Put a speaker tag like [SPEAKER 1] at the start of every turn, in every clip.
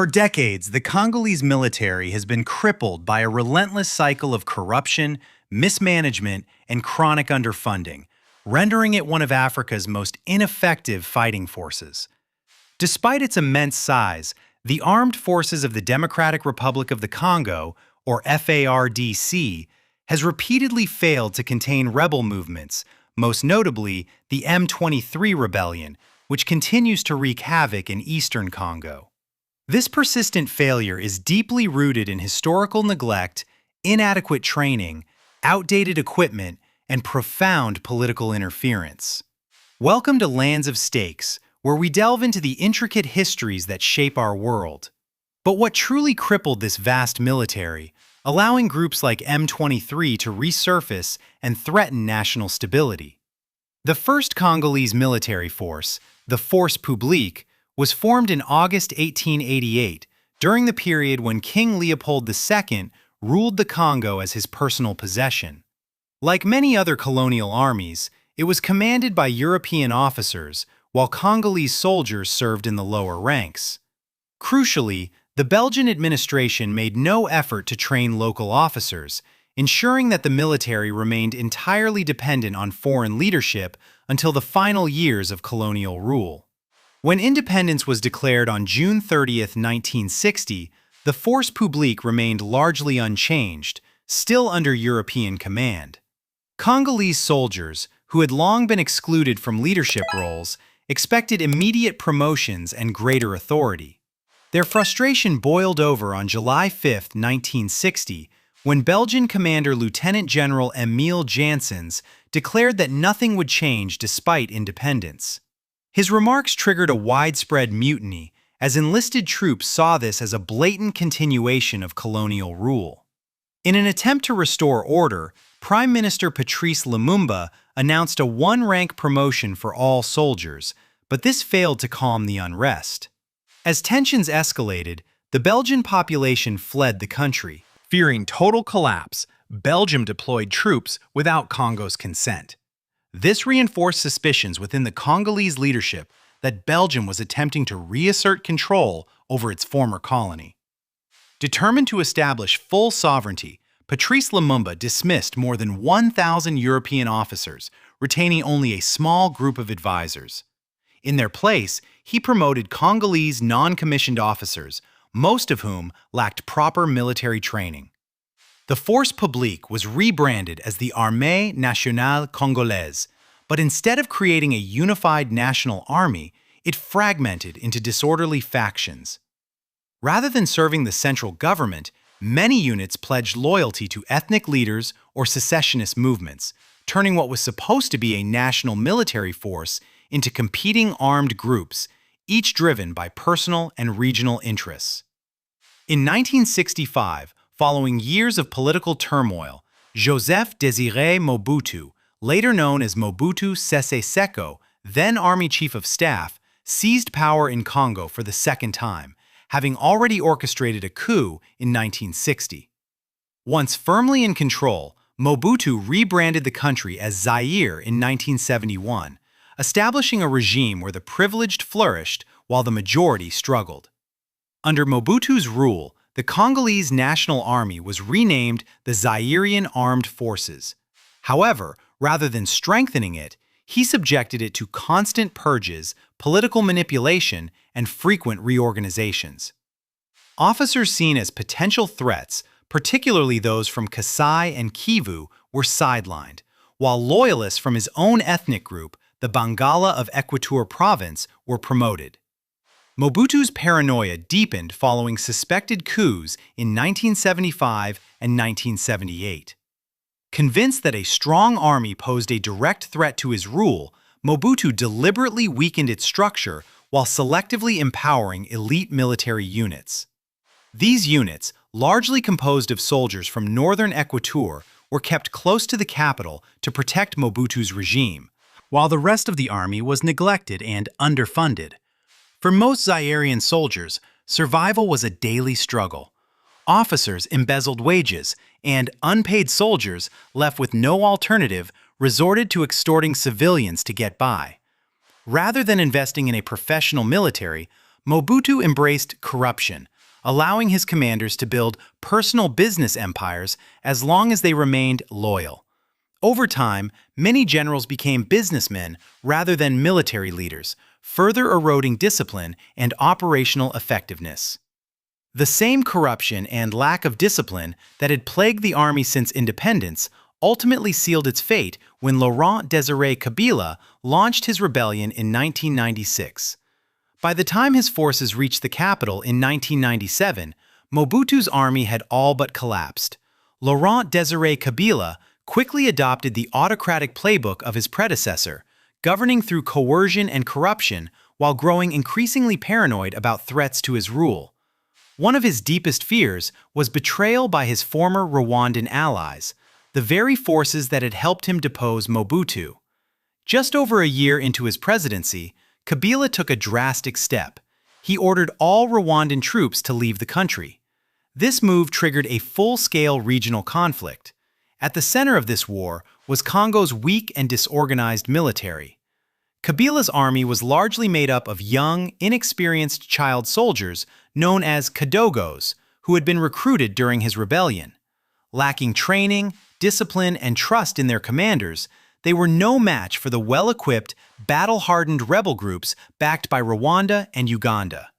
[SPEAKER 1] For decades, the Congolese military has been crippled by a relentless cycle of corruption, mismanagement, and chronic underfunding, rendering it one of Africa's most ineffective fighting forces. Despite its immense size, the armed forces of the Democratic Republic of the Congo, or FARDC, has repeatedly failed to contain rebel movements, most notably the M23 rebellion, which continues to wreak havoc in eastern Congo. This persistent failure is deeply rooted in historical neglect, inadequate training, outdated equipment, and profound political interference. Welcome to Lands of Stakes, where we delve into the intricate histories that shape our world. But what truly crippled this vast military, allowing groups like M23 to resurface and threaten national stability? The first Congolese military force, the Force Publique, was formed in August 1888, during the period when King Leopold II ruled the Congo as his personal possession. Like many other colonial armies, it was commanded by European officers, while Congolese soldiers served in the lower ranks. Crucially, the Belgian administration made no effort to train local officers, ensuring that the military remained entirely dependent on foreign leadership until the final years of colonial rule. When independence was declared on June 30, 1960, the Force Publique remained largely unchanged, still under European command. Congolese soldiers, who had long been excluded from leadership roles, expected immediate promotions and greater authority. Their frustration boiled over on July 5, 1960, when Belgian Commander Lieutenant General Emile Janssens declared that nothing would change despite independence. His remarks triggered a widespread mutiny, as enlisted troops saw this as a blatant continuation of colonial rule. In an attempt to restore order, Prime Minister Patrice Lumumba announced a one-rank promotion for all soldiers, but this failed to calm the unrest. As tensions escalated, the Belgian population fled the country. Fearing total collapse, Belgium deployed troops without Congo's consent. This reinforced suspicions within the Congolese leadership that Belgium was attempting to reassert control over its former colony. Determined to establish full sovereignty, Patrice Lumumba dismissed more than 1,000 European officers, retaining only a small group of advisors. In their place, he promoted Congolese non-commissioned officers, most of whom lacked proper military training. The Force Publique was rebranded as the Armée Nationale Congolaise, but instead of creating a unified national army, it fragmented into disorderly factions. Rather than serving the central government, many units pledged loyalty to ethnic leaders or secessionist movements, turning what was supposed to be a national military force into competing armed groups, each driven by personal and regional interests. In 1965, following years of political turmoil, Joseph Désiré Mobutu, later known as Mobutu Sese Seko, then Army Chief of Staff, seized power in Congo for the second time, having already orchestrated a coup in 1960. Once firmly in control, Mobutu rebranded the country as Zaire in 1971, establishing a regime where the privileged flourished while the majority struggled. Under Mobutu's rule, the Congolese National Army was renamed the Zairean Armed Forces. However, rather than strengthening it, he subjected it to constant purges, political manipulation, and frequent reorganizations. Officers seen as potential threats, particularly those from Kasai and Kivu, were sidelined, while loyalists from his own ethnic group, the Bangala of Equateur Province, were promoted. Mobutu's paranoia deepened following suspected coups in 1975 and 1978. Convinced that a strong army posed a direct threat to his rule, Mobutu deliberately weakened its structure while selectively empowering elite military units. These units, largely composed of soldiers from northern Equateur, were kept close to the capital to protect Mobutu's regime, while the rest of the army was neglected and underfunded. For most Zairean soldiers, survival was a daily struggle. Officers embezzled wages, and unpaid soldiers, left with no alternative, resorted to extorting civilians to get by. Rather than investing in a professional military, Mobutu embraced corruption, allowing his commanders to build personal business empires as long as they remained loyal. Over time, many generals became businessmen rather than military leaders, further eroding discipline and operational effectiveness. The same corruption and lack of discipline that had plagued the army since independence ultimately sealed its fate when Laurent Désiré Kabila launched his rebellion in 1996. By the time his forces reached the capital in 1997, Mobutu's army had all but collapsed. Laurent Désiré Kabila quickly adopted the autocratic playbook of his predecessor, governing through coercion and corruption while growing increasingly paranoid about threats to his rule. One of his deepest fears was betrayal by his former Rwandan allies, the very forces that had helped him depose Mobutu. Just over a year into his presidency, Kabila took a drastic step. He ordered all Rwandan troops to leave the country. This move triggered a full-scale regional conflict. At the center of this war was Congo's weak and disorganized military. Kabila's army was largely made up of young, inexperienced child soldiers known as Kadogos, who had been recruited during his rebellion. Lacking training, discipline, and trust in their commanders, they were no match for the well-equipped, battle-hardened rebel groups backed by Rwanda and Uganda.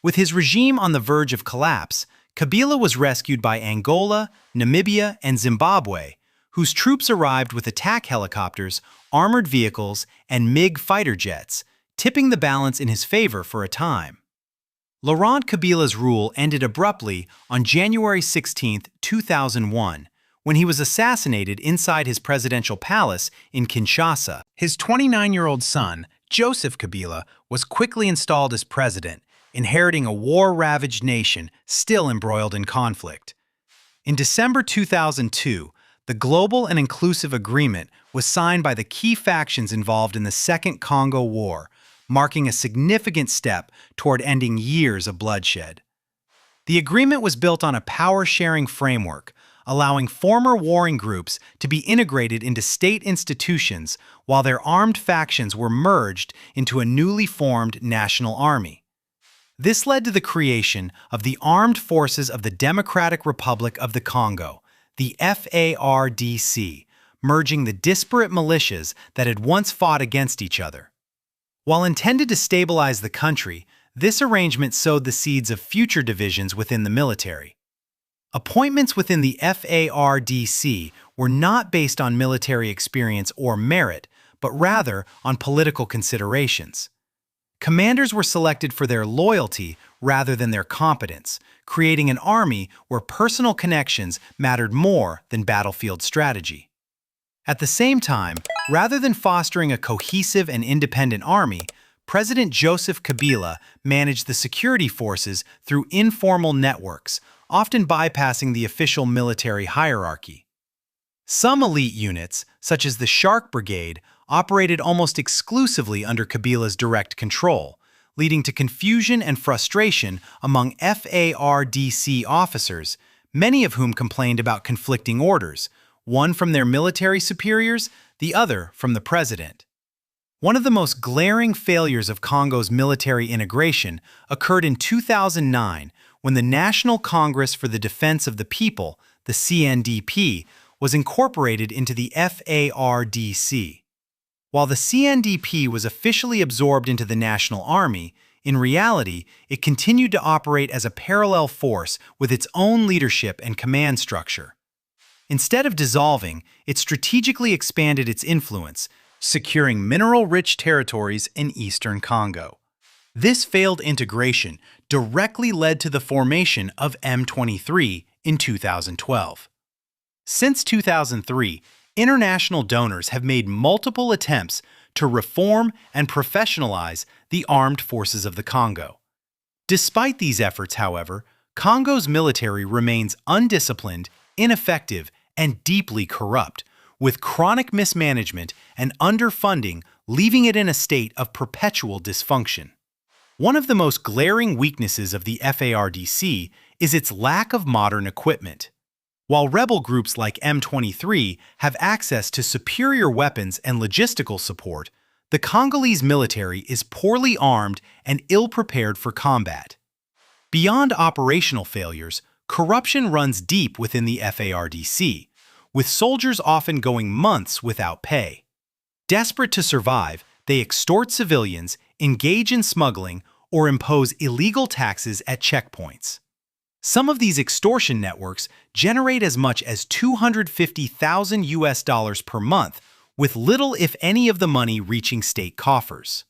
[SPEAKER 1] With his regime on the verge of collapse, Kabila was rescued by Angola, Namibia, and Zimbabwe, whose troops arrived with attack helicopters, armored vehicles, and MiG fighter jets, tipping the balance in his favor for a time. Laurent Kabila's rule ended abruptly on January 16, 2001, when he was assassinated inside his presidential palace in Kinshasa. His 29-year-old son, Joseph Kabila, was quickly installed as president, inheriting a war-ravaged nation still embroiled in conflict. In December 2002, the Global and Inclusive Agreement was signed by the key factions involved in the Second Congo War, marking a significant step toward ending years of bloodshed. The agreement was built on a power-sharing framework, allowing former warring groups to be integrated into state institutions while their armed factions were merged into a newly formed national army. This led to the creation of the Armed Forces of the Democratic Republic of the Congo, the FARDC, merging the disparate militias that had once fought against each other. While intended to stabilize the country, this arrangement sowed the seeds of future divisions within the military. Appointments within the FARDC were not based on military experience or merit, but rather on political considerations. Commanders were selected for their loyalty rather than their competence, creating an army where personal connections mattered more than battlefield strategy. At the same time, rather than fostering a cohesive and independent army, President Joseph Kabila managed the security forces through informal networks, often bypassing the official military hierarchy. Some elite units, such as the Shark Brigade, operated almost exclusively under Kabila's direct control, leading to confusion and frustration among FARDC officers, many of whom complained about conflicting orders, one from their military superiors, the other from the president. One of the most glaring failures of Congo's military integration occurred in 2009 when the National Congress for the Defense of the People, the CNDP, was incorporated into the FARDC. While the CNDP was officially absorbed into the National Army, in reality, it continued to operate as a parallel force with its own leadership and command structure. Instead of dissolving, it strategically expanded its influence, securing mineral-rich territories in eastern Congo. This failed integration directly led to the formation of M23 in 2012. Since 2003, international donors have made multiple attempts to reform and professionalize the armed forces of the Congo. Despite these efforts, however, Congo's military remains undisciplined, ineffective, and deeply corrupt, with chronic mismanagement and underfunding leaving it in a state of perpetual dysfunction. One of the most glaring weaknesses of the FARDC is its lack of modern equipment. While rebel groups like M23 have access to superior weapons and logistical support, the Congolese military is poorly armed and ill-prepared for combat. Beyond operational failures, corruption runs deep within the FARDC, with soldiers often going months without pay. Desperate to survive, they extort civilians, engage in smuggling, or impose illegal taxes at checkpoints. Some of these extortion networks generate as much as $250,000 per month, with little if any of the money reaching state coffers.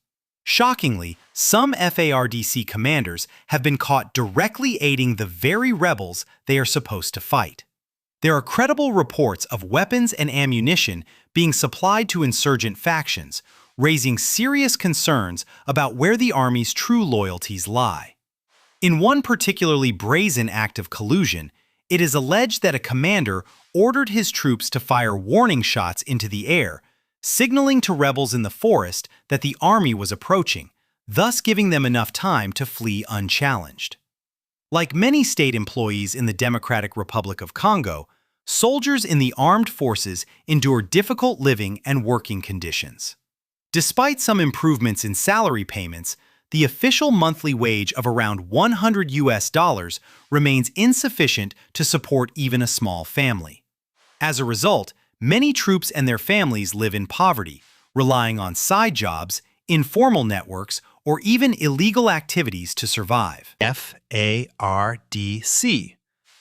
[SPEAKER 1] Shockingly, some FARDC commanders have been caught directly aiding the very rebels they are supposed to fight. There are credible reports of weapons and ammunition being supplied to insurgent factions, raising serious concerns about where the army's true loyalties lie. In one particularly brazen act of collusion, it is alleged that a commander ordered his troops to fire warning shots into the air, signaling to rebels in the forest that the army was approaching, thus giving them enough time to flee unchallenged. Like many state employees in the Democratic Republic of Congo, soldiers in the armed forces endure difficult living and working conditions. Despite some improvements in salary payments, the official monthly wage of around $100 remains insufficient to support even a small family. As a result, many troops and their families live in poverty, relying on side jobs, informal networks, or even illegal activities to survive. FARDC.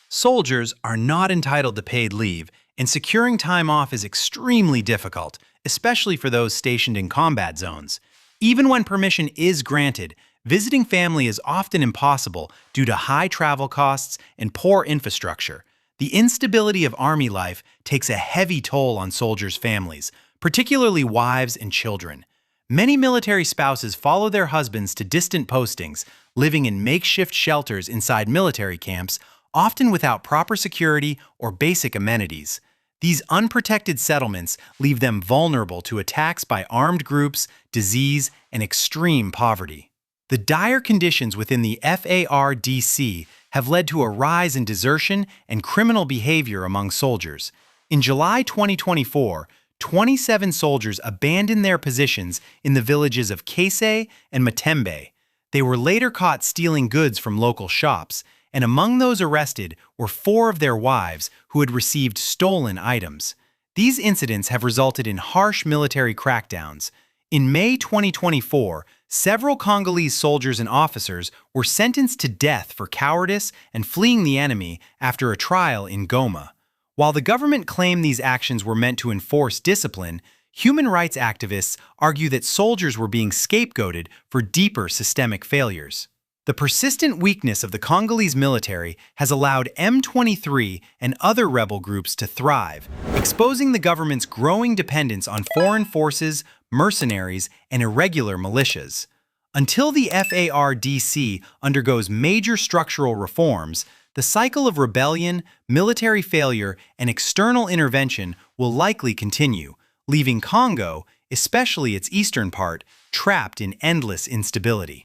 [SPEAKER 1] Soldiers are not entitled to paid leave, and securing time off is extremely difficult, especially for those stationed in combat zones. Even when permission is granted, visiting family is often impossible due to high travel costs and poor infrastructure. The instability of army life takes a heavy toll on soldiers' families, particularly wives and children. Many military spouses follow their husbands to distant postings, living in makeshift shelters inside military camps, often without proper security or basic amenities. These unprotected settlements leave them vulnerable to attacks by armed groups, disease, and extreme poverty. The dire conditions within the FARDC have led to a rise in desertion and criminal behavior among soldiers. In July 2024, 27 soldiers abandoned their positions in the villages of Kese and Matembe. They were later caught stealing goods from local shops, and among those arrested were 4 of their wives who had received stolen items. These incidents have resulted in harsh military crackdowns. In May 2024, several Congolese soldiers and officers were sentenced to death for cowardice and fleeing the enemy after a trial in Goma. While the government claimed these actions were meant to enforce discipline, human rights activists argue that soldiers were being scapegoated for deeper systemic failures. The persistent weakness of the Congolese military has allowed M23 and other rebel groups to thrive, exposing the government's growing dependence on foreign forces, mercenaries, and irregular militias. Until the FARDC undergoes major structural reforms, the cycle of rebellion, military failure, and external intervention will likely continue, leaving Congo, especially its eastern part, trapped in endless instability.